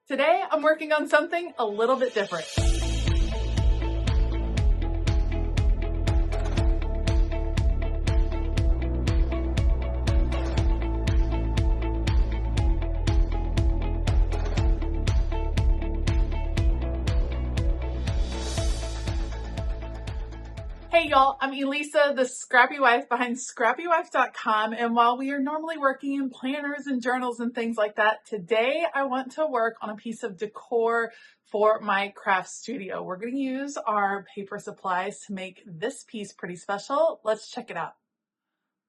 Today, I'm working on something a little bit different. Hey y'all, I'm Elisa, the Scrappy Wife behind ScrappyWife.com, and while we are normally working in planners and journals and things like that, today I want to work on a piece of decor for my craft studio. We're going to use our paper supplies to make this piece pretty special. Let's check it out.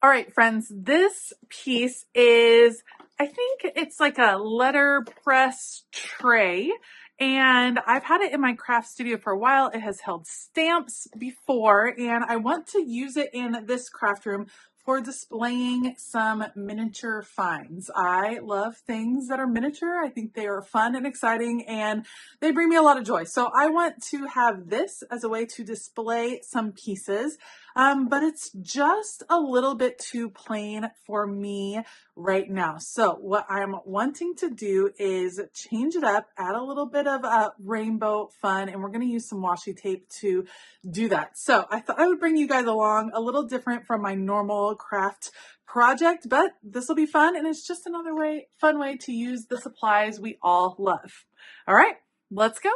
All right, friends, this piece is, I think it's like a letterpress tray, and I've had it in my craft studio for a while. It has held stamps before, and I want to use it in this craft room for displaying some miniature finds. I love things that are miniature. I think they are fun and exciting, and they bring me a lot of joy. So I want to have this as a way to display some pieces. But it's just a little bit too plain for me right now. So what I'm wanting to do is change it up, add a little bit of rainbow fun, and we're going to use some washi tape to do that. So I thought I would bring you guys along a little different from my normal craft project, but this will be fun, and it's just another fun way to use the supplies we all love. All right, let's go.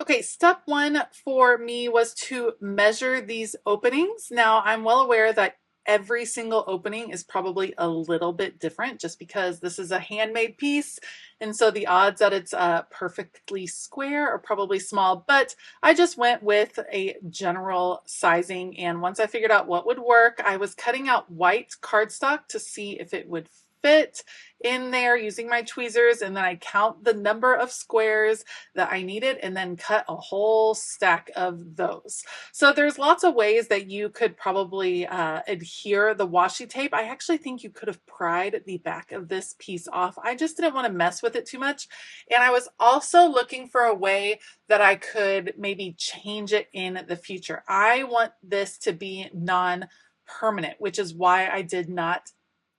Okay, step one for me was to measure these openings. Now, I'm well aware that every single opening is probably a little bit different just because this is a handmade piece. And so the odds that it's perfectly square are probably small, but I just went with a general sizing. And once I figured out what would work, I was cutting out white cardstock to see if it would fit in there using my tweezers, and then I count the number of squares that I needed and then cut a whole stack of those. So there's lots of ways that you could probably adhere the washi tape. I actually think you could have pried the back of this piece off. I just didn't want to mess with it too much. And I was also looking for a way that I could maybe change it in the future. I want this to be non-permanent, which is why I did not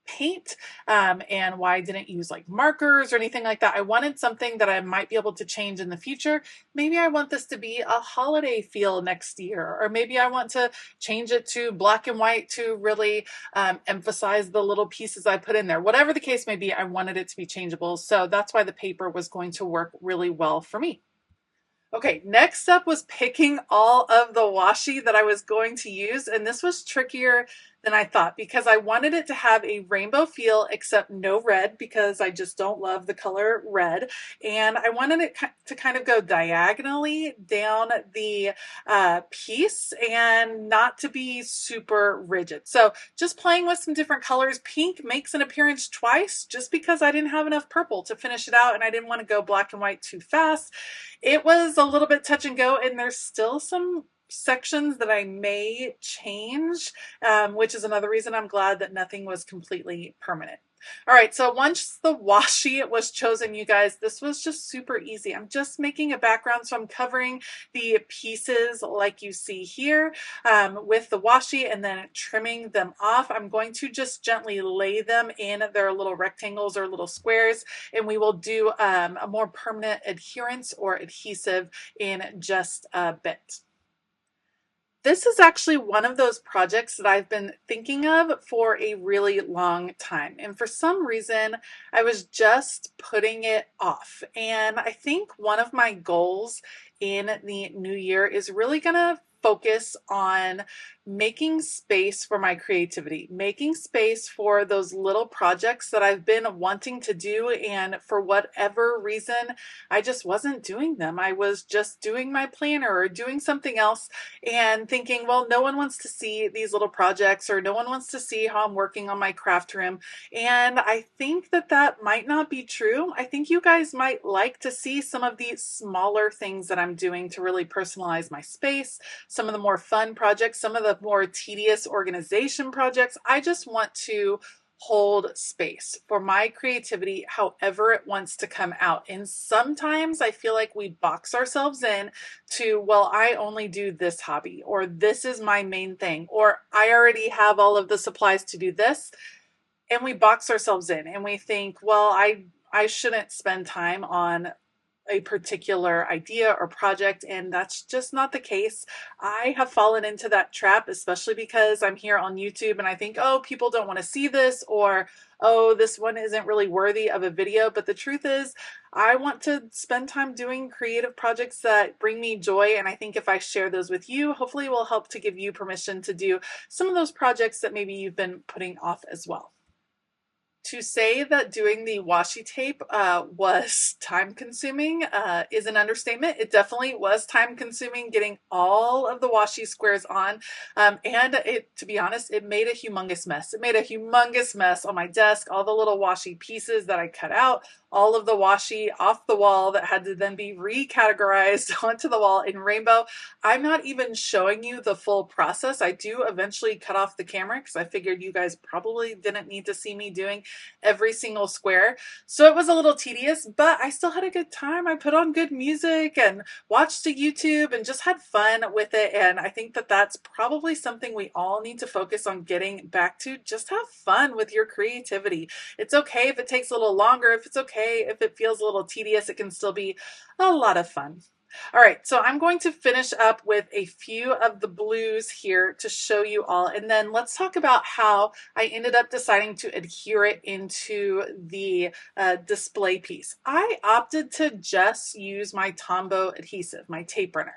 paint and why I didn't use like markers or anything like that. I wanted something that I might be able to change in the future. Maybe I want this to be a holiday feel next year, or maybe I want to change it to black and white to really emphasize the little pieces I put in there. Whatever the case may be, I wanted it to be changeable. So that's why the paper was going to work really well for me. Okay, next up was picking all of the washi that I was going to use, and this was trickier than I thought because I wanted it to have a rainbow feel except no red because I just don't love the color red, and I wanted it to kind of go diagonally down the piece and not to be super rigid. So just playing with some different colors. Pink makes an appearance twice just because I didn't have enough purple to finish it out and I didn't want to go black and white too fast. It was a little bit touch and go, and there's still some sections that I may change, which is another reason I'm glad that nothing was completely permanent. All right, so once the washi was chosen, you guys, this was just super easy. I'm just making a background, so I'm covering the pieces like you see here with the washi and then trimming them off. I'm going to just gently lay them in their little rectangles or little squares, and we will do a more permanent adherence or adhesive in just a bit. This is actually one of those projects that I've been thinking of for a really long time. And for some reason, I was just putting it off. And I think one of my goals in the new year is really going to focus on making space for my creativity, making space for those little projects that I've been wanting to do. And for whatever reason, I just wasn't doing them. I was just doing my planner or doing something else and thinking, well, no one wants to see these little projects or no one wants to see how I'm working on my craft room. And I think that that might not be true. I think you guys might like to see some of these smaller things that I'm doing to really personalize my space, some of the more fun projects, some of the more tedious organization projects. I just want to hold space for my creativity however it wants to come out. And sometimes I feel like we box ourselves in to, well, I only do this hobby, or this is my main thing, or I already have all of the supplies to do this. And we box ourselves in and we think, well, I shouldn't spend time on a particular idea or project, and that's just not the case. I have fallen into that trap, especially because I'm here on YouTube and I think, oh, people don't want to see this, or oh, this one isn't really worthy of a video. But the truth is, I want to spend time doing creative projects that bring me joy, and I think if I share those with you, hopefully it will help to give you permission to do some of those projects that maybe you've been putting off as well. To say that doing the washi tape was time consuming is an understatement. It definitely was time consuming getting all of the washi squares on. And to be honest, it made a humongous mess. It made a humongous mess on my desk, all the little washi pieces that I cut out, all of the washi off the wall that had to then be recategorized onto the wall in rainbow. I'm not even showing you the full process. I do eventually cut off the camera because I figured you guys probably didn't need to see me doing every single square. So it was a little tedious, but I still had a good time. I put on good music and watched a YouTube and just had fun with it. And I think that that's probably something we all need to focus on getting back to. Just have fun with your creativity. It's okay if it takes a little longer. If it's okay if it feels a little tedious, it can still be a lot of fun. All right, so I'm going to finish up with a few of the blues here to show you all, and then let's talk about how I ended up deciding to adhere it into the display piece. I opted to just use my Tombow adhesive, my tape runner.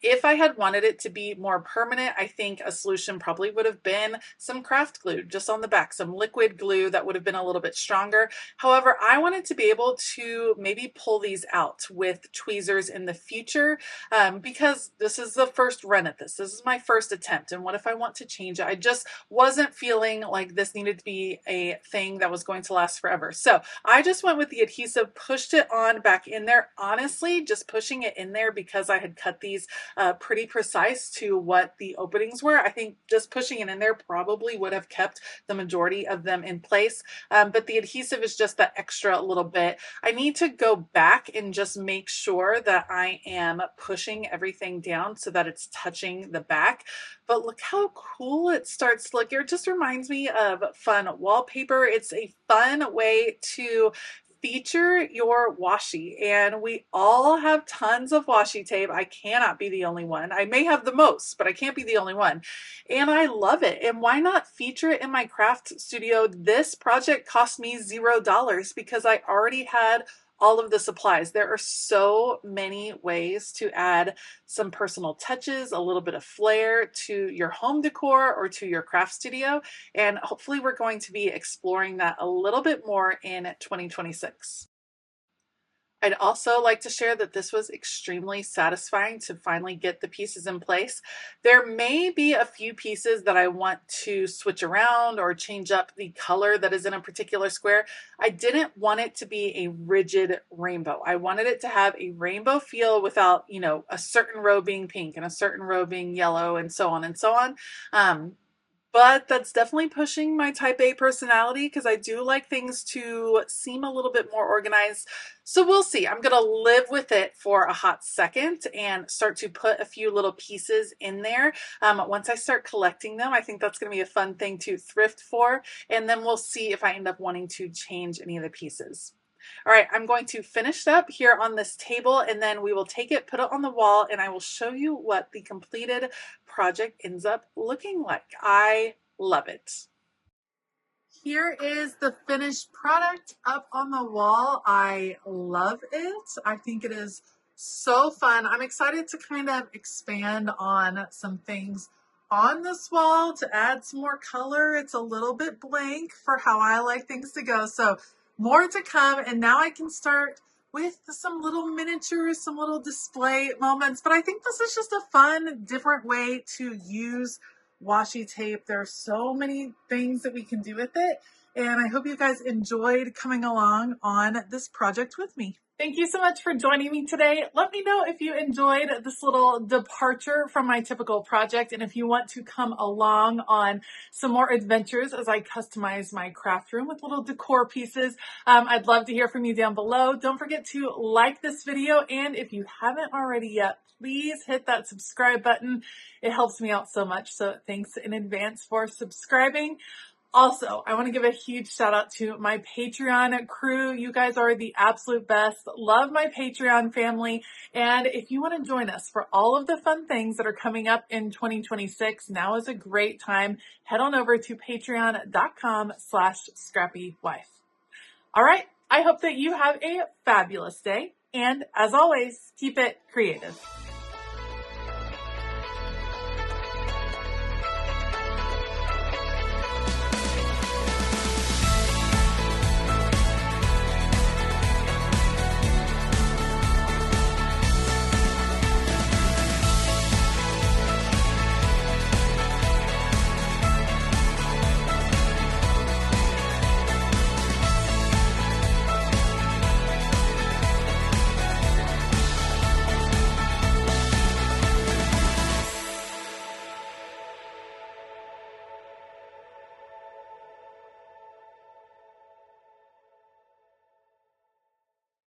If I had wanted it to be more permanent, I think a solution probably would have been some craft glue just on the back, some liquid glue that would have been a little bit stronger. However, I wanted to be able to maybe pull these out with tweezers in the future because this is the first run at this. This is my first attempt. And what if I want to change it? I just wasn't feeling like this needed to be a thing that was going to last forever. So I just went with the adhesive, pushed it on back in there. Honestly, just pushing it in there because I had cut these pretty precise to what the openings were. I think just pushing it in there probably would have kept the majority of them in place. But the adhesive is just that extra little bit. I need to go back and just make sure that I am pushing everything down so that it's touching the back. But look how cool it starts to look. It just reminds me of fun wallpaper. It's a fun way to feature your washi, and we all have tons of washi tape. I cannot be the only one. I may have the most, but I can't be the only one, and I love it. And why not feature it in my craft studio? This project cost me $0 because I already had all of the supplies. There are so many ways to add some personal touches, a little bit of flair to your home decor or to your craft studio. And hopefully we're going to be exploring that a little bit more in 2026. I'd also like to share that this was extremely satisfying to finally get the pieces in place. There may be a few pieces that I want to switch around or change up the color that is in a particular square. I didn't want it to be a rigid rainbow. I wanted it to have a rainbow feel without, a certain row being pink and a certain row being yellow and so on and so on. But that's definitely pushing my type A personality because I do like things to seem a little bit more organized. So we'll see. I'm going to live with it for a hot second and start to put a few little pieces in there. Once I start collecting them, I think that's going to be a fun thing to thrift for. And then we'll see if I end up wanting to change any of the pieces. All right, I'm going to finish up here on this table, and then we will take it, put it on the wall, and I will show you what the completed project ends up looking like. I love it. Here is the finished product up on the wall. I love it. I think it is so fun. I'm excited to kind of expand on some things on this wall to add some more color. It's a little bit blank for how I like things to go. So more to come, and now I can start with some little miniatures, some little display moments. But I think this is just a fun, different way to use washi tape. There are so many things that we can do with it, and I hope you guys enjoyed coming along on this project with me. Thank you so much for joining me today. Let me know if you enjoyed this little departure from my typical project, and if you want to come along on some more adventures as I customize my craft room with little decor pieces. I'd love to hear from you down below. Don't forget to like this video, and if you haven't already yet, please hit that subscribe button. It helps me out so much, so thanks in advance for subscribing. Also, I want to give a huge shout out to my Patreon crew. You guys are the absolute best. Love my Patreon family. And if you want to join us for all of the fun things that are coming up in 2026, now is a great time. Head on over to patreon.com/ScrappyWife. All right. I hope that you have a fabulous day. And as always, keep it creative.